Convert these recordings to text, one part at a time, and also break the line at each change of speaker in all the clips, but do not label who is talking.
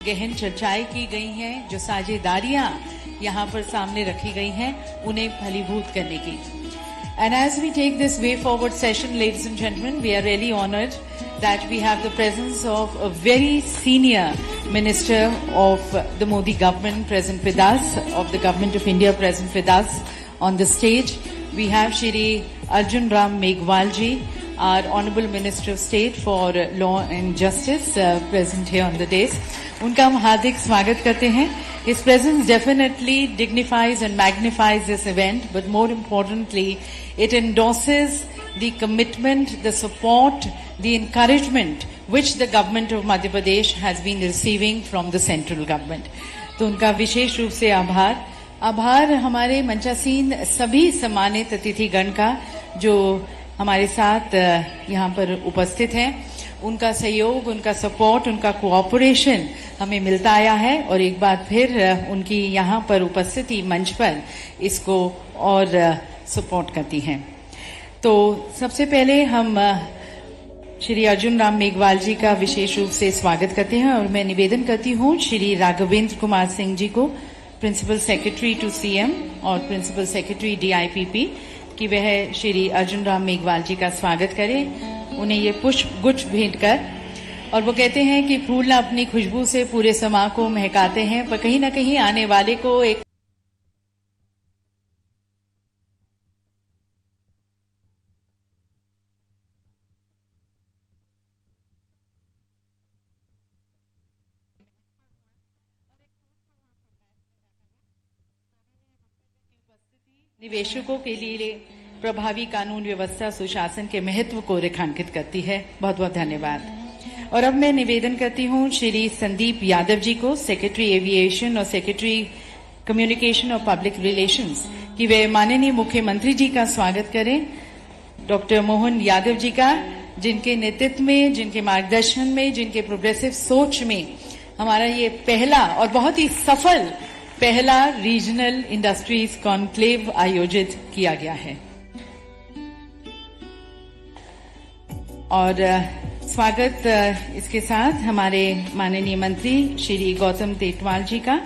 गहन चर्चाएं की गई हैं, जो साझेदारियां यहाँ पर सामने रखी गई हैं, उन्हें फलीभूत करने की। And as we take this way forward session, ladies and gentlemen, we are really honored that we have the presence of a very senior minister of the Modi government present with us, of the government of India present with us on the stage. We have Shri Arjun Ram Meghwal ji, our Honorable Minister of State for Law and Justice, present here on the dais. उनका हम हार्दिक स्वागत करते हैं. His presence definitely dignifies and magnifies this event, but more importantly, it endorses the commitment, the support, the encouragement which the government of Madhya Pradesh has been receiving from the central government. तो उनका विशेष रूप से आभार हमारे मंचासीन सभी सम्मानित अतिथिगण का जो हमारे साथ यहाँ पर उपस्थित हैं. उनका सहयोग, उनका सपोर्ट, उनका कोऑपरेशन हमें मिलता आया है और एक बार फिर उनकी यहाँ पर उपस्थिति मंच पर इसको और सपोर्ट करती हैं. तो सबसे पहले हम श्री अर्जुन राम मेघवाल जी का विशेष रूप से स्वागत करते हैं और मैं निवेदन करती हूँ श्री राघवेंद्र कुमार सिंह जी को, प्रिंसिपल सेक्रेटरी टू सीएम और प्रिंसिपल सेक्रेटरी डीआईपीपी, कि वह श्री अर्जुन राम मेघवाल जी का स्वागत करें, उन्हें ये पुष्प गुच्छ भेंट कर. और वो कहते हैं कि फूल ना अपनी खुशबू से पूरे समा को महकाते हैं, पर कहीं ना कहीं आने वाले को एक निवेशकों के लिए प्रभावी कानून व्यवस्था सुशासन के महत्व को रेखांकित करती है. बहुत बहुत धन्यवाद. और अब मैं निवेदन करती हूँ श्री संदीप यादव जी को, सेक्रेटरी एविएशन और सेक्रेटरी कम्युनिकेशन और पब्लिक रिलेशंस, कि वे माननीय मुख्यमंत्री जी का स्वागत करें, डॉक्टर मोहन यादव जी का, जिनके नेतृत्व में, जिनके मार्गदर्शन में, जिनके प्रोग्रेसिव सोच में हमारा ये पहला और बहुत ही सफल पहला रीजनल इंडस्ट्रीज कॉन्क्लेव आयोजित किया गया है. और स्वागत इसके साथ हमारे माननीय मंत्री श्री गौतम टेटवाल जी का,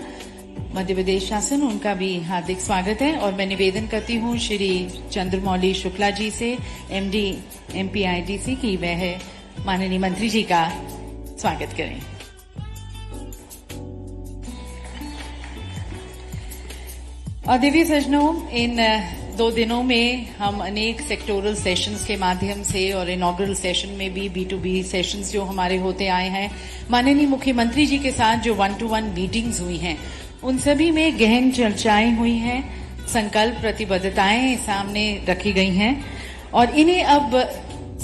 मध्य प्रदेश शासन, उनका भी हार्दिक स्वागत है. और मैं निवेदन करती हूँ श्री चंद्रमौली शुक्ला जी से, एमडी एमपीआईडीसी, की वह माननीय मंत्री जी का स्वागत करें. और दिव्य सज्जनों, इन 2 दिनों में हम अनेक सेक्टोरल सेशंस के माध्यम से और इनॉग्रल सेशन में भी B2B सेशंस जो हमारे होते आए हैं, माननीय मुख्यमंत्री जी के साथ जो 1-to-1 मीटिंग्स हुई हैं, उन सभी में गहन चर्चाएं हुई हैं, संकल्प प्रतिबद्धताएं सामने रखी गई हैं और इन्हें अब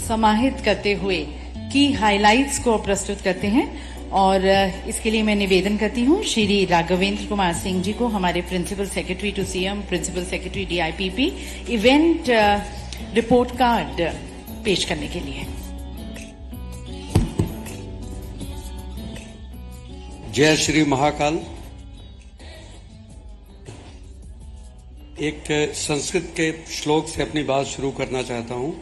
समाहित करते हुए की हाइलाइट्स को प्रस्तुत करते हैं. और इसके लिए मैं निवेदन करती हूँ श्री राघवेंद्र कुमार सिंह जी को, हमारे principal secretary to CM, principal secretary DIPP, event report card पेश करने के लिए.
जय श्री महाकाल. एक संस्कृत के श्लोक से अपनी बात शुरू करना चाहता हूँ.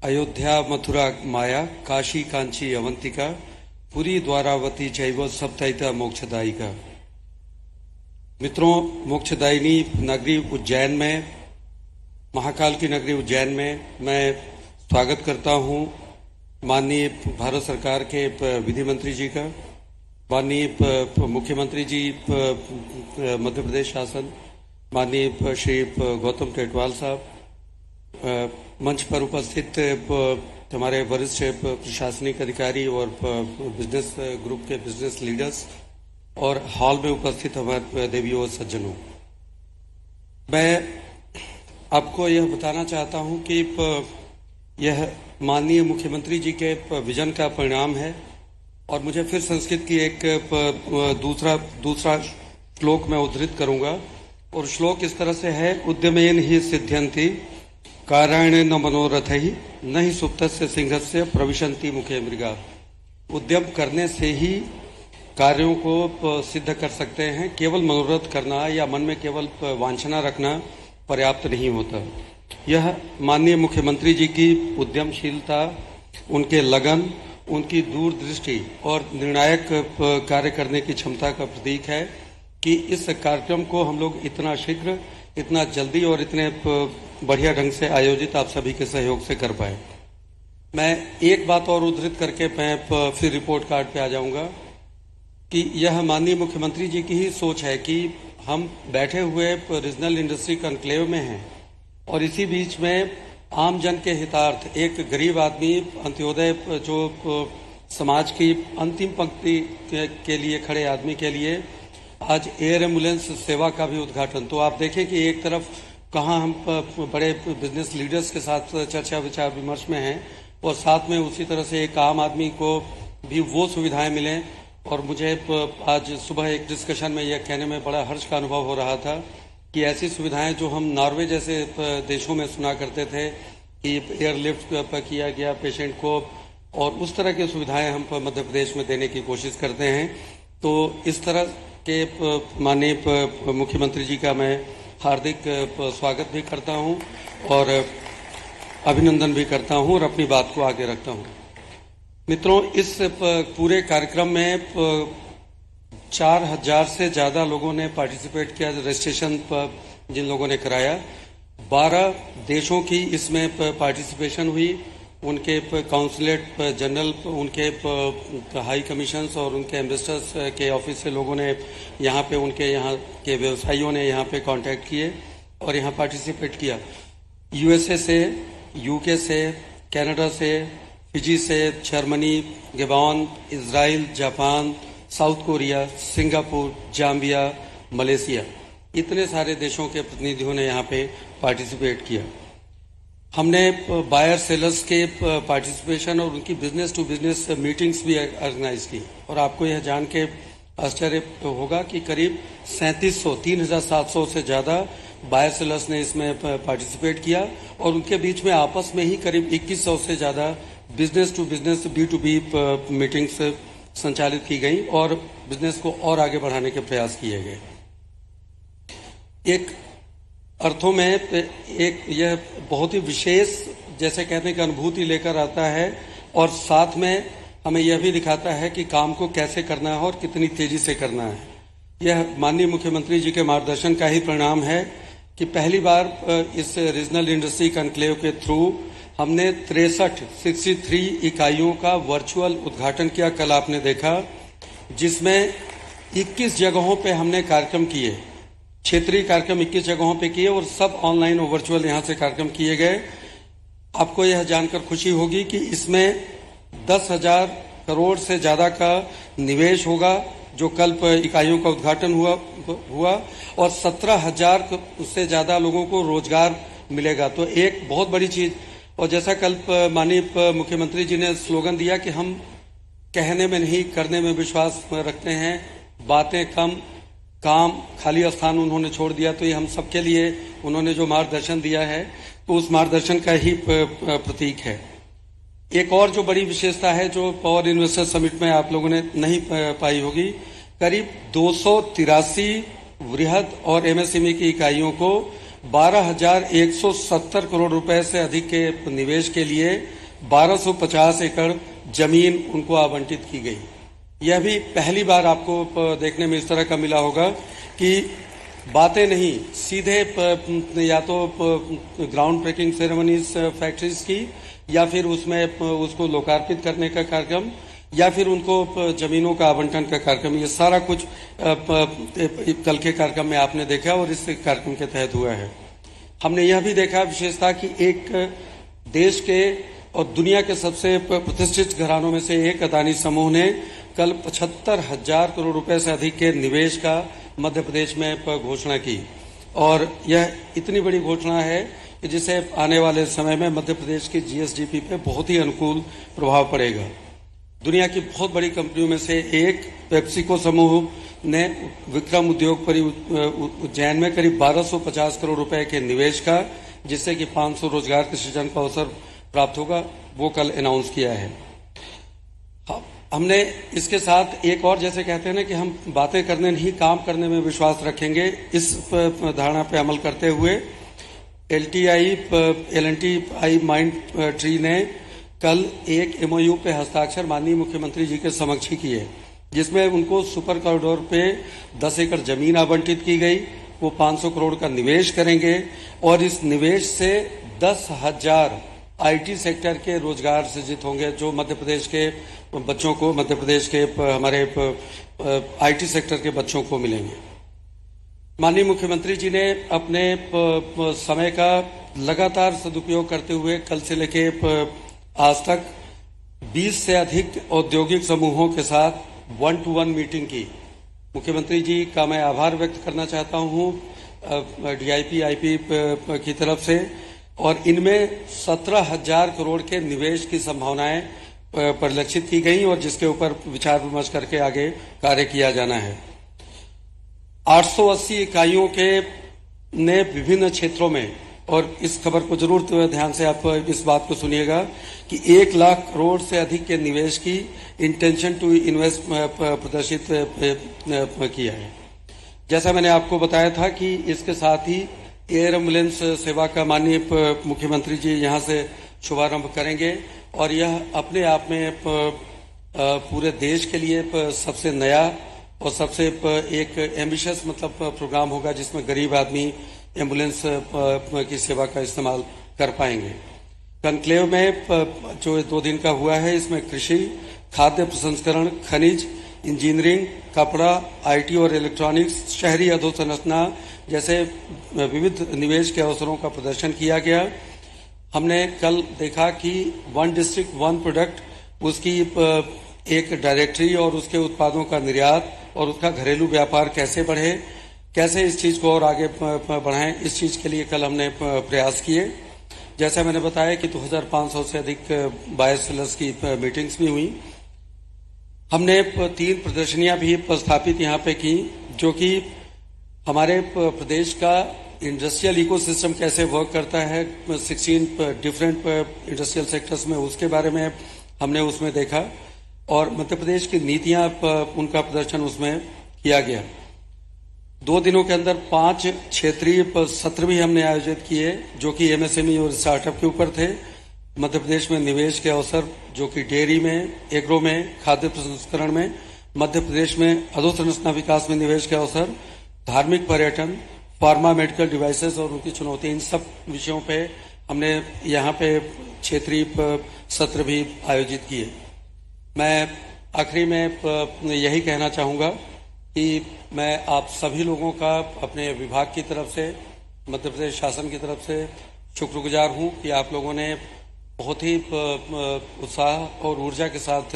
अयोध्या मथुरा माया, काशी कांची अवंतिका, पुरी द्वारावती चैव सप्तैता मोक्षदायिका. मित्रों, मोक्षदायिनी नगरी उज्जैन में, महाकाल की नगरी उज्जैन में मैं स्वागत करता हूं माननीय भारत सरकार के विधि मंत्री जी का, माननीय मुख्यमंत्री जी मध्य प्रदेश शासन, माननीय श्री गौतम टेटवाल साहब, मंच पर उपस्थित हमारे वरिष्ठ प्रशासनिक अधिकारी और बिजनेस ग्रुप के बिजनेस लीडर्स और हॉल में उपस्थित हमारे देवियों और सज्जनों. मैं आपको यह बताना चाहता हूं कि यह माननीय मुख्यमंत्री जी के विजन का परिणाम है. और मुझे फिर संस्कृत की एक दूसरा श्लोक मैं उद्धृत करूंगा और श्लोक इस तरह से है. उद्यमेन ही सिद्ध्यन्ति कार्याण्य न मनोरथ ही न ही सुप्तस्य सिंहस्य प्रविशन्ति मुखे मृगा. उद्यम करने से ही कार्यों को सिद्ध कर सकते हैं. केवल मनोरथ करना या मन में केवल वांछना रखना पर्याप्त नहीं होता. यह माननीय मुख्यमंत्री जी की उद्यमशीलता, उनके लगन उनकी दूरदृष्टि और निर्णायक कार्य करने की क्षमता का प्रतीक है कि इस कार्यक्रम को हम लोग इतना शीघ्र, इतना जल्दी और इतने बढ़िया ढंग से आयोजित आप सभी के सहयोग से कर पाए। मैं एक बात और उद्धृत करके मैं फिर रिपोर्ट कार्ड पे आ जाऊंगा कि यह माननीय मुख्यमंत्री जी की ही सोच है कि हम बैठे हुए रीजनल इंडस्ट्री कॉन्क्लेव में हैं और इसी बीच में आम जन के हितार्थ एक गरीब आदमी, अंत्योदय जो समाज की अंतिम पंक्ति के लिए खड़े आदमी के लिए आज एयर एम्बुलेंस सेवा का भी उद्घाटन। तो आप देखें कि एक तरफ कहां हम बड़े बिजनेस लीडर्स के साथ चर्चा विचार विमर्श में हैं और साथ में उसी तरह से एक आम आदमी को भी वो सुविधाएं मिलें। और मुझे आज सुबह एक डिस्कशन में यह कहने में बड़ा हर्ष का अनुभव हो रहा था कि ऐसी सुविधाएं जो हम नॉर्वे जैसे देशों में सुना करते थे कि एयरलिफ्ट किया गया पेशेंट को, और उस तरह की सुविधाएं हम मध्य प्रदेश में देने की कोशिश करते हैं। तो इस तरह के माननीय मुख्यमंत्री जी का मैं हार्दिक स्वागत भी करता हूं और अभिनंदन भी करता हूं और अपनी बात को आगे रखता हूं। मित्रों, इस पूरे कार्यक्रम में 4000 से ज्यादा लोगों ने पार्टिसिपेट किया। रजिस्ट्रेशन जिन लोगों ने कराया, 12 देशों की इसमें पार्टिसिपेशन हुई। उनके काउंसलेट जनरल, उनके हाई कमीशंस और उनके एम्बेसडर्स के ऑफिस से लोगों ने यहाँ पे, उनके यहाँ के व्यवसायियों ने यहाँ पे कांटेक्ट किए और यहाँ पार्टिसिपेट किया। यूएसए से, यूके से, कनाडा से, फिजी से, Germany, Gabon, Israel, Japan, South Korea, Singapore, Zambia, Malaysia, इतने सारे देशों के प्रतिनिधियों ने यहाँ पे पार्टिसिपेट किया। हमने बायर सेलर्स के पार्टिसिपेशन और उनकी बिजनेस टू बिजनेस मीटिंग्स भी ऑर्गेनाइज की और आपको यह जान के आश्चर्य होगा कि करीब 3700 से ज्यादा बायर सेलर्स ने इसमें पार्टिसिपेट किया और उनके बीच में आपस में ही करीब 2100 से ज्यादा business to business B2B meetings संचालित की गई और बिजनेस को और आगे बढ़ाने के प्रयास किए गए। एक अर्थों में एक यह बहुत ही विशेष, जैसे कहने की अनुभूति लेकर आता है और साथ में हमें यह भी दिखाता है कि काम को कैसे करना है और कितनी तेजी से करना है। यह माननीय मुख्यमंत्री जी के मार्गदर्शन का ही परिणाम है कि पहली बार इस रीजनल इंडस्ट्री कॉन्क्लेव के थ्रू हमने 63 इकाइयों का वर्चुअल उद्घाटन किया। कल आपने देखा, जिसमें 21 जगहों पे हमने कार्यक्रम किए, क्षेत्रीय कार्यक्रम 21 जगहों पे किए और सब ऑनलाइन और वर्चुअल यहां से कार्यक्रम किए गए। आपको यह जानकर खुशी होगी कि इसमें 10,000 करोड़ से ज्यादा का निवेश होगा जो कल इकाइयों का उद्घाटन हुआ और 17,000 से ज्यादा लोगों को रोजगार मिलेगा। तो एक बहुत बड़ी चीज। और जैसा कल माननीय मुख्यमंत्री जी ने स्लोगन दिया कि हम कहने में नहीं करने में विश्वास रखते हैं, बातें कम काम खाली स्थान उन्होंने छोड़ दिया। तो ये हम सबके लिए उन्होंने जो मार्गदर्शन दिया है तो उस मार्गदर्शन का ही प्रतीक है। एक और जो बड़ी विशेषता है जो पावर इन्वेस्टर समिट में आप लोगों ने नहीं पाई होगी, करीब 283 वृहद और एमएसएमई की इकाइयों को 12,170 करोड़ रुपए से अधिक के निवेश के लिए 1250 एकड़ जमीन उनको आवंटित की गई। यह भी पहली बार आपको देखने में इस तरह का मिला होगा कि बातें नहीं, सीधे या तो ग्राउंड ब्रेकिंग सेरेमनीज फैक्ट्रीज की या फिर उसमें उसको लोकार्पित करने का कार्यक्रम या फिर उनको जमीनों का आवंटन का कार्यक्रम, ये सारा कुछ कल के कार्यक्रम में आपने देखा और इस कार्यक्रम के तहत हुआ है। हमने यह भी देखा विशेषता कि एक देश के और दुनिया के सबसे प्रतिष्ठित घरानों में से एक अदानी समूह ने कल 75,000 करोड़ रुपए से अधिक के निवेश का मध्य प्रदेश में घोषणा की और यह इतनी बड़ी घोषणा है कि जिसे आने वाले समय में मध्य प्रदेश की जीएसडीपी पे बहुत ही अनुकूल प्रभाव पड़ेगा। दुनिया की बहुत बड़ी कंपनियों में से एक पेप्सिको समूह ने विक्रम उद्योग उज्जैन में करीब 1250 करोड़ रुपए के निवेश का, जिससे कि 500 रोजगार के सृजन का अवसर प्राप्त होगा, वो कल अनाउंस किया है। हमने इसके साथ एक और, जैसे कहते हैं ना कि हम बातें करने नहीं काम करने में विश्वास रखेंगे, इस धारणा पे अमल करते हुए एलएनटी माइंड ट्री ने कल एक एमओयू पे हस्ताक्षर माननीय मुख्यमंत्री जी के समक्ष ही किए, जिसमें उनको सुपर कॉरिडोर पे 10 एकड़ जमीन आवंटित की गई। वो 500 करोड़ का निवेश करेंगे और इस निवेश से 10,000 आईटी सेक्टर के रोजगार सृजित होंगे, जो मध्य प्रदेश के बच्चों को, मध्य प्रदेश के हमारे आईटी सेक्टर के बच्चों को मिलेंगे। माननीय मुख्यमंत्री जी ने अपने समय का लगातार सदुपयोग करते हुए कल से लेके आज तक 20 से अधिक औद्योगिक समूहों के साथ 1-to-1 मीटिंग की। मुख्यमंत्री जी का मैं आभार व्यक्त करना चाहता हूं डीआईपी आईपी की तरफ से, और इनमें 17,000 करोड़ के निवेश की संभावनाएं परिलक्षित की गई और जिसके ऊपर विचार विमर्श करके आगे कार्य किया जाना है। 880 इकाइयों के ने विभिन्न क्षेत्रों में, और इस खबर को जरूर ध्यान से आप इस बात को सुनिएगा कि 1 लाख करोड़ से अधिक के निवेश की इंटेंशन टू इन्वेस्ट प्रदर्शित किया है। जैसा मैंने आपको बताया था कि इसके साथ ही एयर एम्बुलेंस सेवा का माननीय मुख्यमंत्री जी यहां से शुभारंभ करेंगे और यह अपने आप में पूरे देश के लिए सबसे नया और सबसे एक एम्बिशियस प्रोग्राम होगा, जिसमें गरीब आदमी एम्बुलेंस की सेवा का इस्तेमाल कर पाएंगे। कॉन्क्लेव में जो 2 दिन का हुआ है, इसमें कृषि, खाद्य प्रसंस्करण, खनिज, इंजीनियरिंग, कपड़ा, आईटी और इलेक्ट्रॉनिक्स, शहरी अधोसंरचना जैसे विविध निवेश के अवसरों का प्रदर्शन किया गया। हमने कल देखा कि 1 डिस्ट्रिक्ट 1 प्रोडक्ट, उसकी एक डायरेक्टरी और उसके उत्पादों का निर्यात और उसका घरेलू व्यापार कैसे बढ़े, कैसे इस चीज को और आगे बढ़ाएं, इस चीज के लिए कल हमने प्रयास किए। जैसा मैंने बताया कि 2500 से अधिक बायोसेलर्स की मीटिंग्स भी हुई। हमने 3 प्रदर्शनियां भी स्थापित यहाँ पे की, जो कि हमारे प्रदेश का इंडस्ट्रियल इकोसिस्टम कैसे वर्क करता है 16 डिफरेंट इंडस्ट्रियल सेक्टर्स में, उसके बारे में हमने उसमें देखा, और मध्य प्रदेश की नीतियां उनका प्रदर्शन उसमें किया गया। 2 दिनों के अंदर 5 क्षेत्रीय सत्र भी हमने आयोजित किए, जो कि एमएसएमई और स्टार्टअप के ऊपर थे। मध्य प्रदेश में निवेश के अवसर, जो कि डेयरी में, एग्रो में, खाद्य प्रसंस्करण में, मध्य प्रदेश में अधोसंरचना विकास में निवेश के अवसर, धार्मिक पर्यटन, फार्मा मेडिकल डिवाइसेस और उनकी चुनौती, इन सब विषयों पे हमने यहाँ पे क्षेत्रीय सत्र भी आयोजित किए। मैं आखिरी में यही कहना चाहूँगा कि मैं आप सभी लोगों का अपने विभाग की तरफ से, मध्य प्रदेश शासन की तरफ से शुक्रगुजार हूँ कि आप लोगों ने बहुत ही उत्साह और ऊर्जा के साथ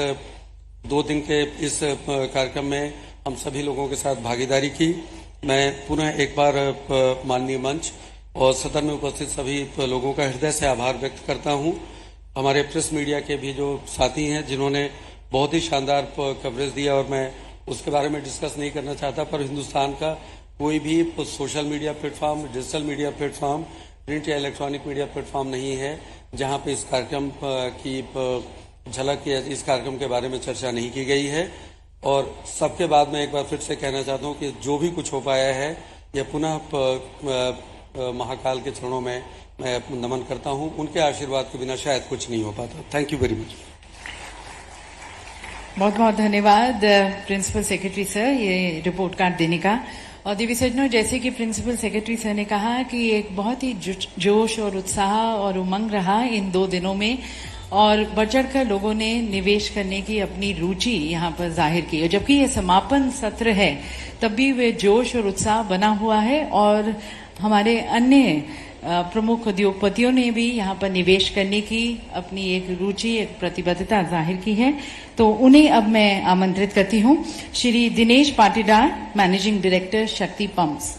2 दिन के इस कार्यक्रम में हम सभी लोगों के साथ भागीदारी की। मैं पुनः एक बार माननीय मंच और सदन में उपस्थित सभी लोगों का हृदय से आभार व्यक्त करता हूं। हमारे प्रेस मीडिया के भी जो साथी हैं, जिन्होंने बहुत ही शानदार कवरेज दिया, और मैं उसके बारे में डिस्कस नहीं करना चाहता, पर हिंदुस्तान का कोई भी social media platform, digital media platform, print या इलेक्ट्रॉनिक मीडिया प्लेटफॉर्म नहीं है जहां पे इस कार्यक्रम की झलक या इस कार्यक्रम के बारे में चर्चा नहीं की गई है। और सबके बाद में एक बार फिर से कहना चाहता हूं कि जो भी कुछ हो पाया है, यह पुनः महाकाल के चरणों में मैं नमन करता हूं। उनके आशीर्वाद के बिना शायद कुछ नहीं हो पाता। Thank you very much.
बहुत बहुत धन्यवाद प्रिंसिपल सेक्रेटरी सर, ये रिपोर्ट कार्ड देने का। और देवी सज्जनों, जैसे कि प्रिंसिपल सेक्रेटरी सर ने कहा कि एक बहुत ही जोश और उत्साह और उमंग रहा इन 2 दिनों में, और बढ़ चढ़कर लोगों ने निवेश करने की अपनी रुचि यहाँ पर जाहिर की। और जबकि ये समापन सत्र है, तब भी वे जोश और उत्साह बना हुआ है, और हमारे अन्य प्रमुख उद्योगपतियों ने भी यहाँ पर निवेश करने की अपनी एक रुचि, एक प्रतिबद्धता जाहिर की है। तो उन्हें अब मैं आमंत्रित करती हूँ, श्री दिनेश पाटीदार, मैनेजिंग डायरेक्टर, शक्ति पंप्स।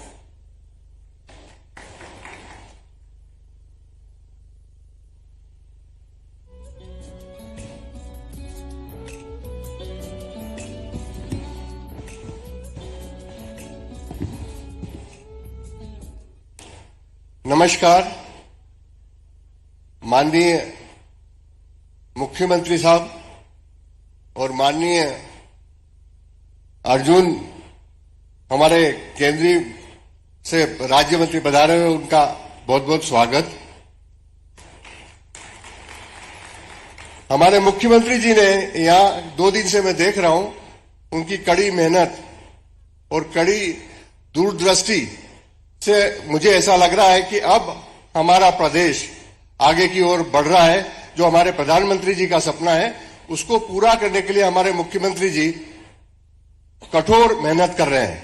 नमस्कार। माननीय मुख्यमंत्री साहब और माननीय अर्जुन हमारे केंद्रीय से राज्य मंत्री पधारे हुए, उनका बहुत बहुत स्वागत। हमारे मुख्यमंत्री जी ने यहाँ 2 दिन से मैं देख रहा हूं, उनकी कड़ी मेहनत और कड़ी दूरदृष्टि से मुझे ऐसा लग रहा है कि अब हमारा प्रदेश आगे की ओर बढ़ रहा है। जो हमारे प्रधानमंत्री जी का सपना है उसको पूरा करने के लिए हमारे मुख्यमंत्री जी कठोर मेहनत कर रहे हैं।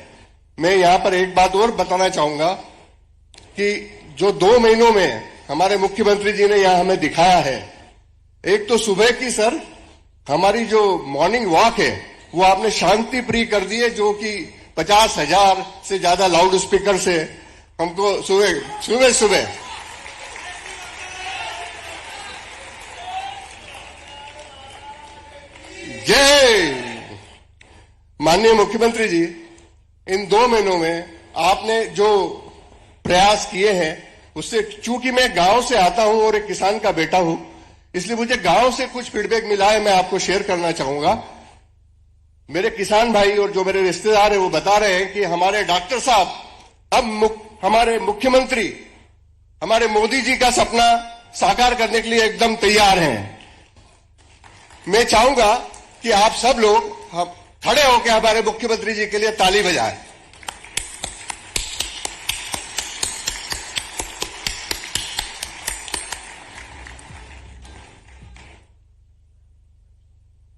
मैं यहां पर एक बात और बताना चाहूंगा कि जो 2 महीनों में हमारे मुख्यमंत्री जी ने यहां हमें दिखाया है, एक तो सुबह की सर हमारी जो मॉर्निंग वॉक है वो आपने शांति प्रिय कर दी है, जो कि 50,000 से ज्यादा लाउड स्पीकर से हमको सुबह जय माननीय मुख्यमंत्री जी, इन 2 महीनों में आपने जो प्रयास किए हैं उससे, चूंकि मैं गांव से आता हूं और एक किसान का बेटा हूं, इसलिए मुझे गांव से कुछ फीडबैक मिला है, मैं आपको शेयर करना चाहूंगा। मेरे किसान भाई और जो मेरे रिश्तेदार हैं वो बता रहे हैं कि हमारे डॉक्टर साहब अब हमारे मुख्यमंत्री, हमारे मोदी जी का सपना साकार करने के लिए एकदम तैयार हैं। मैं चाहूंगा कि आप सब लोग खड़े होकर हमारे मुख्यमंत्री जी के लिए ताली बजाएं।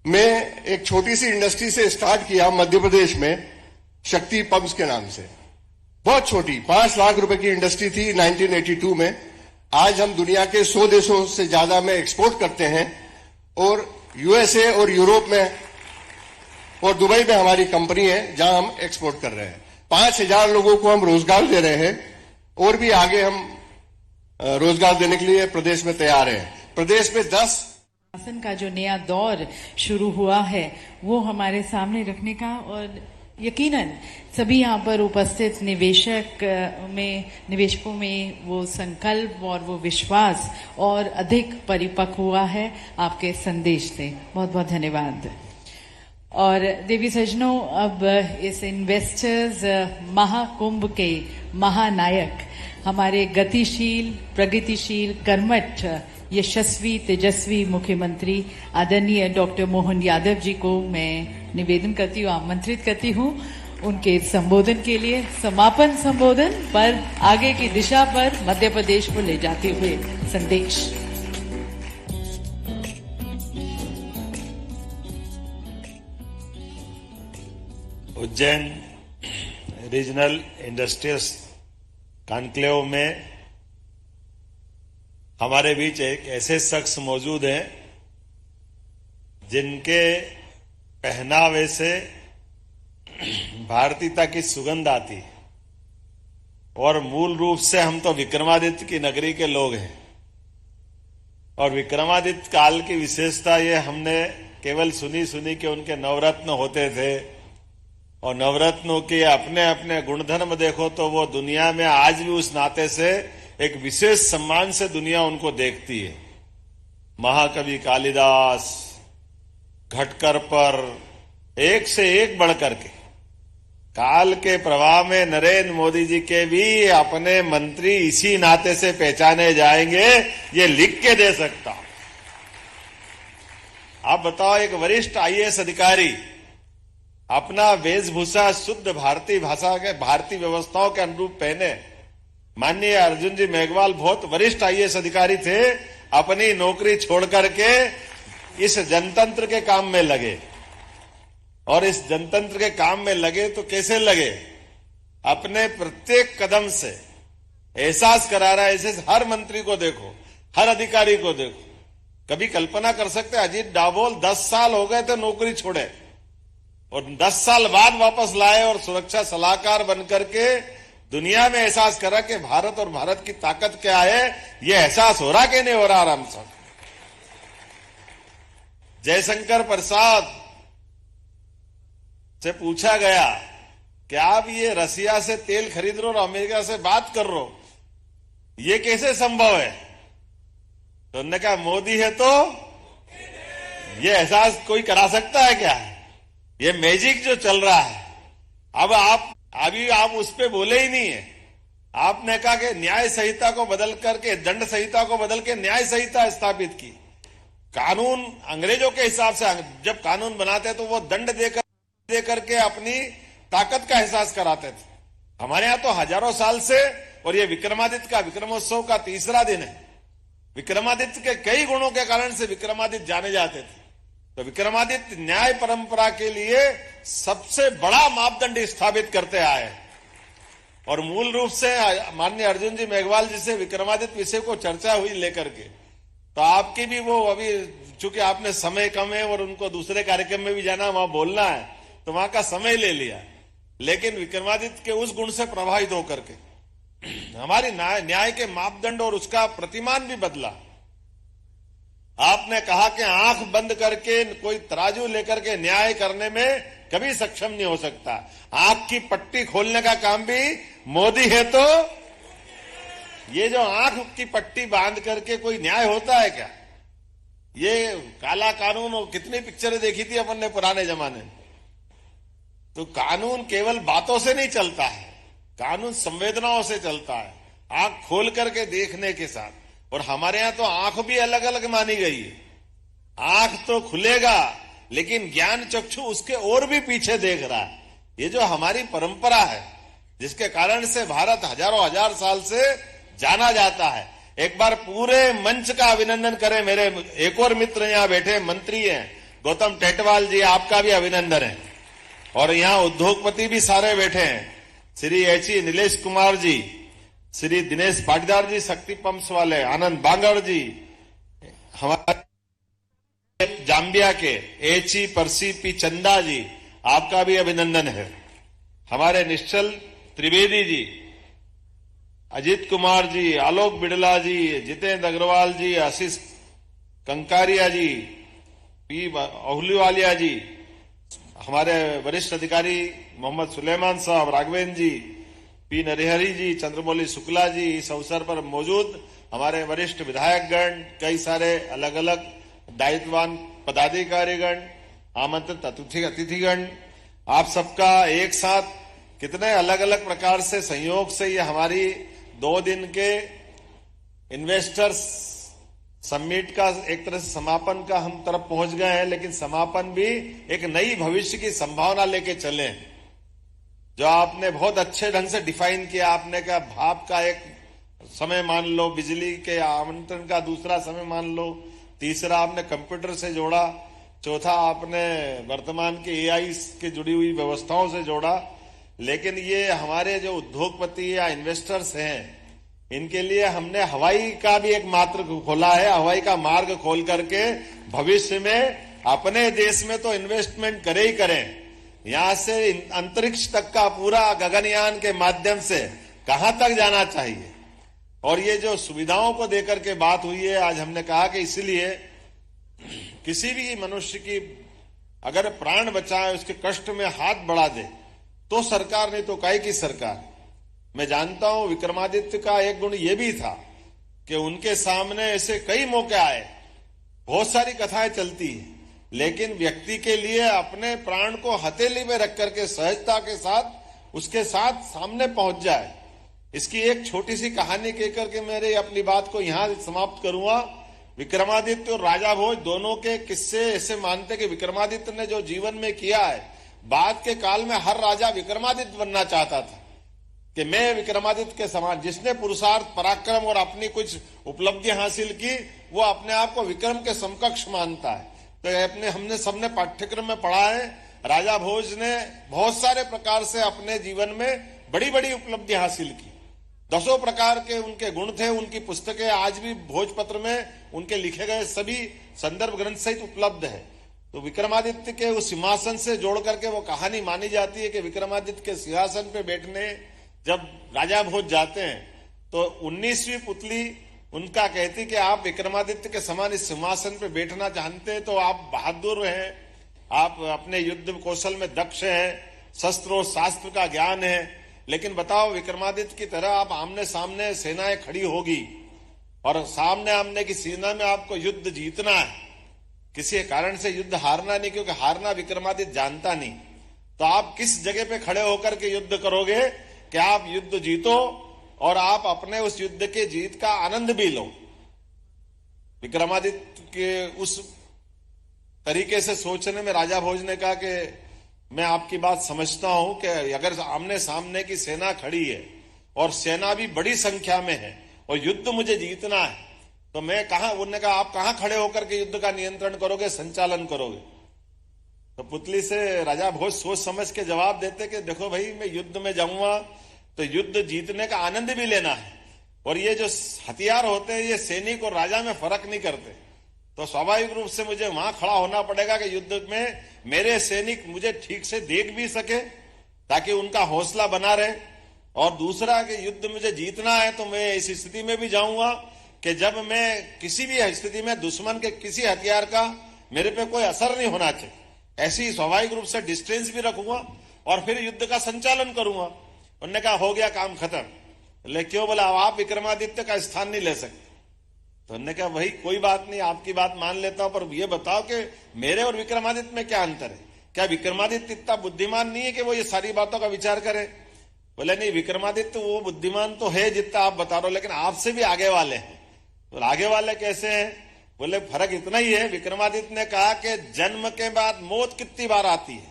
मैं एक छोटी सी इंडस्ट्री से स्टार्ट किया मध्य प्रदेश में, शक्ति पंप्स के नाम से। बहुत छोटी 5 लाख रुपए की इंडस्ट्री थी 1982 में। आज हम दुनिया के 100 देशों से ज्यादा में एक्सपोर्ट करते हैं और यूएसए और यूरोप में और दुबई में हमारी कंपनी है जहां हम एक्सपोर्ट कर रहे हैं। 5,000 लोगों को हम रोजगार दे रहे हैं और भी आगे हम रोजगार देने के लिए प्रदेश में तैयार हैं। प्रदेश में 10
शासन का जो नया दौर शुरू हुआ है वो हमारे सामने रखने का, और यकीनन सभी यहाँ पर उपस्थित निवेशकों में वो संकल्प और वो विश्वास और अधिक परिपक्व हुआ है आपके संदेश से। बहुत बहुत धन्यवाद। और देवी सज्जनों, अब इस इन्वेस्टर्स महाकुंभ के महानायक हमारे गतिशील, प्रगतिशील, कर्मठ, यशस्वी, तेजस्वी मुख्यमंत्री आदरणीय डॉक्टर मोहन यादव जी को मैं निवेदन करती हूँ, आमंत्रित करती हूँ उनके संबोधन के लिए, समापन संबोधन पर आगे की दिशा पर मध्य प्रदेश को ले जाते हुए संदेश।
उज्जैन रीजनल इंडस्ट्रियल्स कॉन्क्लेव में हमारे बीच एक ऐसे शख्स मौजूद हैं जिनके पहनावे से भारतीयता की सुगंध आती है, और मूल रूप से हम तो विक्रमादित्य की नगरी के लोग हैं। और विक्रमादित्य काल की विशेषता ये हमने केवल सुनी कि उनके नवरत्न होते थे, और नवरत्नों के अपने अपने गुणधर्म देखो तो वो दुनिया में आज भी उस नाते से एक विशेष सम्मान से दुनिया उनको देखती है। महाकवि कालिदास, घटकर पर एक से एक बढ़कर के, काल के प्रवाह में नरेंद्र मोदी जी के भी अपने मंत्री इसी नाते से पहचाने जाएंगे, ये लिख के दे सकता हूं। आप बताओ, एक वरिष्ठ आईएएस अधिकारी अपना वेशभूषा शुद्ध भारतीय भाषा के, भारतीय व्यवस्थाओं के अनुरूप पहने। माननीय अर्जुन जी मेघवाल बहुत वरिष्ठ आईएएस अधिकारी थे, अपनी नौकरी छोड़ करके इस जनतंत्र के काम में लगे। और इस जनतंत्र के काम में लगे तो कैसे लगे? अपने प्रत्येक कदम से एहसास करा रहा है। ऐसे हर मंत्री को देखो, हर अधिकारी को देखो। कभी कल्पना कर सकते अजीत डाभोल 10 साल हो गए थे नौकरी छोड़े, और 10 साल बाद वापस लाए और सुरक्षा सलाहकार बनकर के दुनिया में एहसास करा कि भारत और भारत की ताकत क्या है। ये एहसास हो रहा कि नहीं हो रहा आराम से? जयशंकर प्रसाद से पूछा गया कि आप ये रसिया से तेल खरीद रहे हो और अमेरिका से बात कर रहे हो, ये कैसे संभव है? तो उन्होंने कहा मोदी है तो ये एहसास कोई करा सकता है क्या? ये मैजिक जो चल रहा है। अब आप उस पे बोले ही नहीं है। आपने कहा कि न्याय संहिता को बदल करके, दंड संहिता को बदल के न्याय संहिता स्थापित की। कानून अंग्रेजों के हिसाब से जब कानून बनाते तो वो दंड देकर के अपनी ताकत का एहसास कराते थे। हमारे यहां तो हजारों साल से, और ये विक्रमादित्य का विक्रमोत्सव का तीसरा दिन है। विक्रमादित्य के कई गुणों के कारण से विक्रमादित्य जाने जाते थे। तो विक्रमादित्य न्याय परंपरा के लिए सबसे बड़ा मापदंड स्थापित करते आए और मूल रूप से माननीय अर्जुन जी मेघवाल जी से विक्रमादित्य विषय को चर्चा हुई लेकर के, तो आपकी भी वो अभी चूंकि आपने समय कम है और उनको दूसरे कार्यक्रम में भी जाना, वहां बोलना है, तो वहां का समय ले लिया। लेकिन विक्रमादित्य के उस गुण से प्रभावित होकर के हमारी न्याय के मापदंड और उसका प्रतिमान भी बदला। आपने कहा कि आंख बंद करके कोई तराजू लेकर के न्याय करने में कभी सक्षम नहीं हो सकता। आंख की पट्टी खोलने का काम भी मोदी है। तो ये जो आंख की पट्टी बांध करके कोई न्याय होता है क्या? ये काला कानून, और कितनी पिक्चरें देखी थी अपन ने पुराने जमाने में। तो कानून केवल बातों से नहीं चलता है, कानून संवेदनाओं से चलता है, आंख खोल करके देखने के साथ। और हमारे यहां तो आंख भी अलग अलग मानी गई है। आंख तो खुलेगा लेकिन ज्ञान चक्षु उसके और भी पीछे देख रहा है। ये जो हमारी परंपरा है, जिसके कारण से भारत हजारों हजार साल से जाना जाता है। एक बार पूरे मंच का अभिनंदन करें। मेरे एक और मित्र यहां बैठे मंत्री हैं, गौतम टेटवाल जी, आपका भी अभिनंदन है। और यहां उद्योगपति भी सारे बैठे हैं, श्री एच.ई. नीलेश कुमार जी, श्री दिनेश पाटीदार जी शक्ति पंप्स वाले, आनंद बांगड़ जी, हमारे जाम्बिया के एच.ई. परसी पी चंदा जी, आपका भी अभिनंदन है। हमारे निश्चल त्रिवेदी जी, अजीत कुमार जी, आलोक बिड़ला जी, जितेंद्र अग्रवाल जी, आशीष कंकारिया जी, पी अहुलीवालिया जी, हमारे वरिष्ठ अधिकारी मोहम्मद सुलेमान साहब, राघवेंद्र जी, पी नरहरि जी, चंद्रमौली शुक्ला जी, इस अवसर पर मौजूद हमारे वरिष्ठ विधायकगण, कई सारे अलग अलग दायित्ववान पदाधिकारीगण, आमंत्रित अतिथिगण, आप सबका एक साथ कितने अलग अलग प्रकार से संयोग से ये हमारी 2 दिन के इन्वेस्टर्स समिट का एक तरह से समापन का हम तरफ पहुंच गए हैं। लेकिन समापन भी एक नई भविष्य की संभावना लेके चले, जो आपने बहुत अच्छे ढंग से डिफाइन किया। आपने कहा भाप का एक समय मान लो, बिजली के आमंत्रण का दूसरा समय मान लो, तीसरा आपने कंप्यूटर से जोड़ा, चौथा आपने वर्तमान के एआई के जुड़ी हुई व्यवस्थाओं से जोड़ा। लेकिन ये हमारे जो उद्योगपति या इन्वेस्टर्स हैं, इनके लिए हमने हवाई का भी एक मार्ग खोला है। हवाई का मार्ग खोल करके भविष्य में अपने देश में तो इन्वेस्टमेंट करे ही करें, यहां से अंतरिक्ष तक का पूरा गगनयान के माध्यम से कहां तक जाना चाहिए। और ये जो सुविधाओं को देकर के बात हुई है, आज हमने कहा कि इसलिए किसी भी मनुष्य की अगर प्राण बचाए, उसके कष्ट में हाथ बढ़ा दे, तो सरकार नहीं तो काहे की सरकार। मैं जानता हूं विक्रमादित्य का एक गुण यह भी था कि उनके सामने ऐसे कई मौके आए, बहुत सारी कथाएं चलती हैं, लेकिन व्यक्ति के लिए अपने प्राण को हथेली में रख करके सहजता के साथ उसके साथ सामने पहुंच जाए। इसकी एक छोटी सी कहानी कहकर के मेरे अपनी बात को यहां समाप्त करूंगा। विक्रमादित्य और राजा भोज दोनों के किस्से ऐसे मानते कि विक्रमादित्य ने जो जीवन में किया है, बाद के काल में हर राजा विक्रमादित्य बनना चाहता था कि मैं विक्रमादित्य के समान, जिसने पुरुषार्थ, पराक्रम और अपनी कुछ उपलब्धि हासिल की, वो अपने आप को विक्रम के समकक्ष मानता है। तो हमने सबने पाठ्यक्रम में पढ़ा है, राजा भोज ने बहुत सारे प्रकार से अपने जीवन में बड़ी बड़ी उपलब्धि हासिल की। 10 प्रकार के उनके गुण थे। उनकी पुस्तकें आज भी भोजपत्र में उनके लिखे गए सभी संदर्भ ग्रंथ सहित उपलब्ध है। तो विक्रमादित्य के उस सिंहासन से जोड़ करके वो कहानी मानी जाती है कि विक्रमादित्य के सिंहासन पे बैठने जब राजा भोज जाते हैं, तो 19वीं पुतली उनका कहती कि आप विक्रमादित्य के समान इस सिंहासन पे बैठना चाहते हैं तो आप बहादुर हैं, आप अपने युद्ध कौशल में दक्ष हैं, शस्त्र और शास्त्र का ज्ञान है, लेकिन बताओ विक्रमादित्य की तरह आप आमने सामने सेनाएं खड़ी होगी और सामने आमने की सेना में आपको युद्ध जीतना है, किसी कारण से युद्ध हारना नहीं, क्योंकि हारना विक्रमादित्य जानता नहीं। तो आप किस जगह पे खड़े होकर के युद्ध करोगे कि आप युद्ध जीतो और आप अपने उस युद्ध के जीत का आनंद भी लो। विक्रमादित्य के उस तरीके से सोचने में राजा भोज ने कहा कि मैं आपकी बात समझता हूं कि अगर आमने सामने की सेना खड़ी है और सेना भी बड़ी संख्या में है और युद्ध मुझे जीतना है, तो मैं कहां, उन्होंने कहा आप कहां खड़े होकर के युद्ध का नियंत्रण करोगे, संचालन करोगे? तो पुतली से राजा भोज सोच समझ के जवाब देते कि देखो भाई, मैं युद्ध में जाऊंगा तो युद्ध जीतने का आनंद भी लेना है, और ये जो हथियार होते हैं ये सैनिक और राजा में फर्क नहीं करते, तो स्वाभाविक रूप से मुझे वहां खड़ा होना पड़ेगा कि युद्ध में मेरे सैनिक मुझे ठीक से देख भी सके ताकि उनका हौसला बना रहे, और दूसरा कि युद्ध मुझे जीतना है तो मैं इस स्थिति में भी जाऊंगा कि जब मैं किसी भी स्थिति में दुश्मन के किसी हथियार का मेरे पे कोई असर नहीं होना चाहिए, ऐसी स्वाभाविक रूप से डिस्टेंस भी रखूंगा और फिर युद्ध का संचालन करूंगा। उन्होंने कहा हो गया काम खत्म। बोले क्यों? बोला आप विक्रमादित्य का स्थान नहीं ले सकते। तो उन्होंने कहा भाई कोई बात नहीं, आपकी बात मान लेता हूं, पर ये बताओ कि मेरे और विक्रमादित्य में क्या अंतर है? क्या विक्रमादित्य इतना बुद्धिमान नहीं है कि वो ये सारी बातों का विचार करे? बोले नहीं, विक्रमादित्य वो बुद्धिमान तो है जितना आप बता रहे हो, लेकिन आपसे भी आगे वाले हैं। बोले आगे वाले कैसे हैं? बोले फर्क इतना ही है, विक्रमादित्य ने कहा कि जन्म के बाद मौत कितनी बार आती है?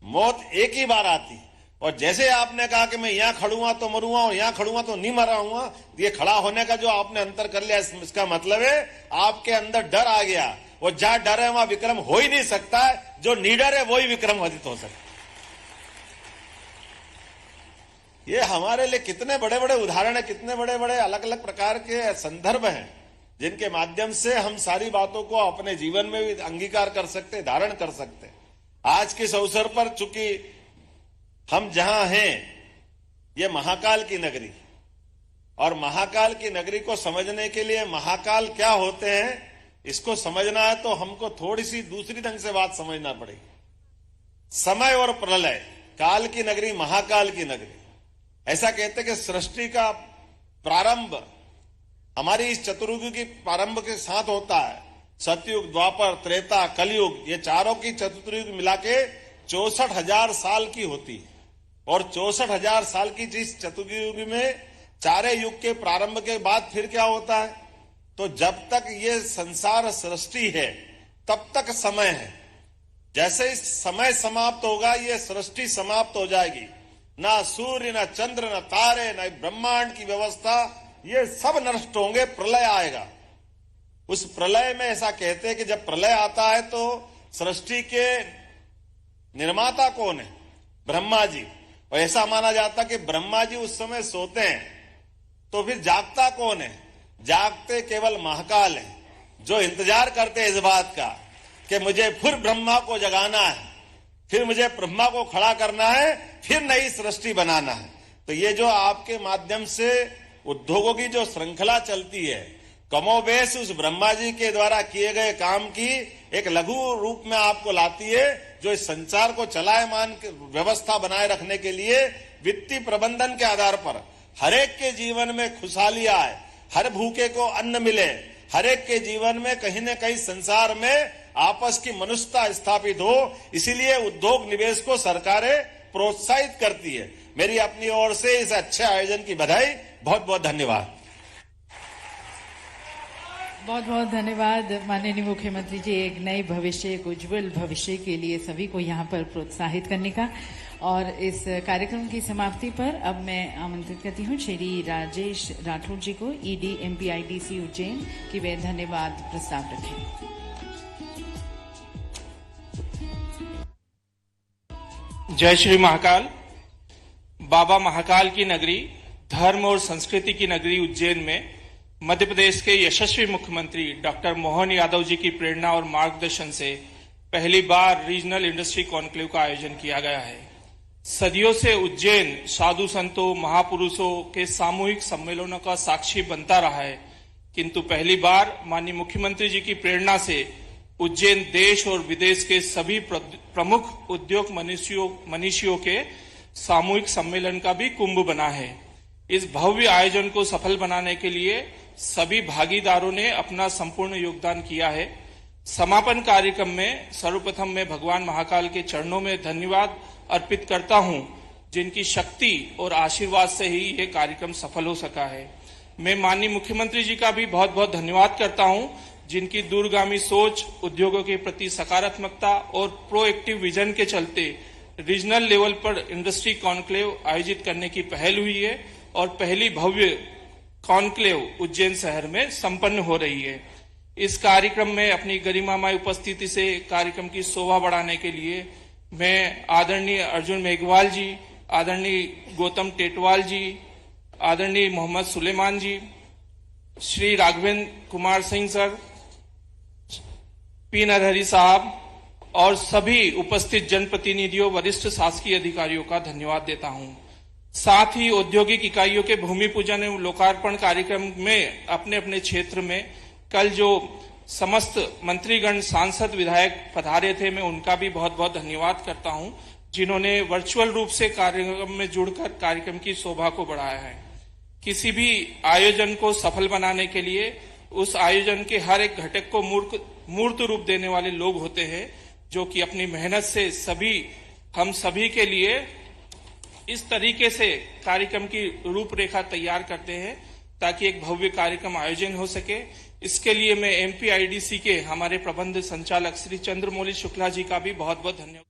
मौत एक ही बार आती है। और जैसे आपने कहा कि मैं यहां खड़ूंगा तो मरूंगा और यहां खड़ूंगा तो नहीं मरूंगा, ये खड़ा होने का जो आपने अंतर कर लिया, इसका मतलब है आपके अंदर डर आ गया, और जहां डर है वहां विक्रम हो ही नहीं सकता है, जो निडर है वही विक्रमादित्य हो सकता है। ये हमारे लिए कितने बड़े बड़े उदाहरण है, कितने बड़े बड़े अलग अलग प्रकार के संदर्भ हैं जिनके माध्यम से हम सारी बातों को अपने जीवन में भी अंगीकार कर सकते, धारण कर सकते। आज के इस अवसर पर चूंकि हम जहां हैं ये महाकाल की नगरी, और महाकाल की नगरी को समझने के लिए महाकाल क्या होते हैं इसको समझना है तो हमको थोड़ी सी दूसरी ढंग से बात समझना पड़ेगी। समय और प्रलय, काल की नगरी, महाकाल की नगरी। ऐसा कहते कि सृष्टि का प्रारंभ हमारी इस चतुर्युग की प्रारंभ के साथ होता है। सतयुग, द्वापर, त्रेता, कलयुग, ये चारों की चतुर्युग मिला के 64,000 साल की होती है, और 64,000 साल की जिस चतुर्युग में चारे युग के प्रारंभ के बाद फिर क्या होता है? तो जब तक ये संसार सृष्टि है तब तक समय है। जैसे ही समय समाप्त होगा ये सृष्टि समाप्त हो जाएगी। ना सूर्य, ना चंद्र, ना तारे, ना ब्रह्मांड की व्यवस्था, ये सब नष्ट होंगे, प्रलय आएगा। उस प्रलय में ऐसा कहते हैं कि जब प्रलय आता है तो सृष्टि के निर्माता कौन है? ब्रह्मा जी। और ऐसा माना जाता कि ब्रह्मा जी उस समय सोते हैं, तो फिर जागता कौन है? जागते केवल महाकाल है, जो इंतजार करते हैं इस बात का कि मुझे फिर ब्रह्मा को जगाना है, फिर मुझे ब्रह्मा को खड़ा करना है, फिर नई सृष्टि बनाना है। तो ये जो आपके माध्यम से उद्योगों की जो श्रृंखला चलती है, कमोबेश उस ब्रह्मा जी के द्वारा किए गए काम की एक लघु रूप में आपको लाती है, जो इस संसार को चलायमान व्यवस्था बनाए रखने के लिए वित्तीय प्रबंधन के आधार पर हरेक के जीवन में खुशहाली आए, हर भूखे को अन्न मिले, हरेक के जीवन में कहीं न कहीं संसार में आपस की मनुष्यता स्थापित हो। इसीलिए उद्योग निवेश को सरकारें प्रोत्साहित करती है। मेरी अपनी ओर से इस अच्छे आयोजन की बधाई, बहुत बहुत धन्यवाद।
बहुत बहुत धन्यवाद माननीय मुख्यमंत्री जी, एक नए भविष्य, एक उज्जवल भविष्य के लिए सभी को यहाँ पर प्रोत्साहित करने का। और इस कार्यक्रम की समाप्ति पर अब मैं आमंत्रित करती हूँ श्री राजेश राठौर जी को, ईडी MPIDC उज्जैन, कि वे धन्यवाद प्रस्ताव रखें।
जय श्री महाकाल। बाबा महाकाल की नगरी, धर्म और संस्कृति की नगरी उज्जैन में मध्य प्रदेश के यशस्वी मुख्यमंत्री डॉक्टर मोहन यादव जी की प्रेरणा और मार्गदर्शन से पहली बार रीजनल इंडस्ट्री कॉन्क्लेव का आयोजन किया गया है। सदियों से उज्जैन साधु संतों, महापुरुषों के सामूहिक सम्मेलनों का साक्षी बनता रहा है, किंतु पहली बार माननीय मुख्यमंत्री जी की प्रेरणा से उज्जैन देश और विदेश के सभी प्रमुख उद्योग मनीषियों के सामूहिक सम्मेलन का भी कुंभ बना है। इस भव्य आयोजन को सफल बनाने के लिए सभी भागीदारों ने अपना संपूर्ण योगदान किया है। समापन कार्यक्रम में सर्वप्रथम मैं भगवान महाकाल के चरणों में धन्यवाद अर्पित करता हूं, जिनकी शक्ति और आशीर्वाद से ही ये कार्यक्रम सफल हो सका है। मैं माननीय मुख्यमंत्री जी का भी बहुत बहुत धन्यवाद करता हूं, जिनकी दूरगामी सोच, उद्योगों के प्रति सकारात्मकता और प्रोएक्टिव विजन के चलते रीजनल लेवल पर इंडस्ट्री कॉन्क्लेव आयोजित करने की पहल हुई है और पहली भव्य कॉन्क्लेव उज्जैन शहर में संपन्न हो रही है। इस कार्यक्रम में अपनी गरिमामय उपस्थिति से कार्यक्रम की शोभा बढ़ाने के लिए मैं आदरणीय अर्जुन मेघवाल जी, आदरणीय गौतम टेटवाल जी, आदरणीय मोहम्मद सुलेमान जी, श्री राघवेंद्र कुमार सिंह सर, पी नरहरी साहब और सभी उपस्थित जनप्रतिनिधियों, वरिष्ठ शासकीय अधिकारियों का धन्यवाद देता हूं। साथ ही औद्योगिक इकाइयों के भूमि पूजन एवं लोकार्पण कार्यक्रम में अपने अपने क्षेत्र में कल जो समस्त मंत्रीगण, सांसद, विधायक पधारे थे, मैं उनका भी बहुत बहुत धन्यवाद करता हूं, जिन्होंने वर्चुअल रूप से कार्यक्रम में जुड़कर कार्यक्रम की शोभा को बढ़ाया है। किसी भी आयोजन को सफल बनाने के लिए उस आयोजन के हर एक घटक को मूर्त रूप देने वाले लोग होते हैं, जो कि अपनी मेहनत से हम सभी के लिए इस तरीके से कार्यक्रम की रूपरेखा तैयार करते हैं ताकि एक भव्य कार्यक्रम आयोजन हो सके। इसके लिए मैं एमपीआईडीसी के हमारे प्रबंध संचालक श्री चंद्रमौली शुक्ला जी का भी बहुत बहुत धन्यवाद।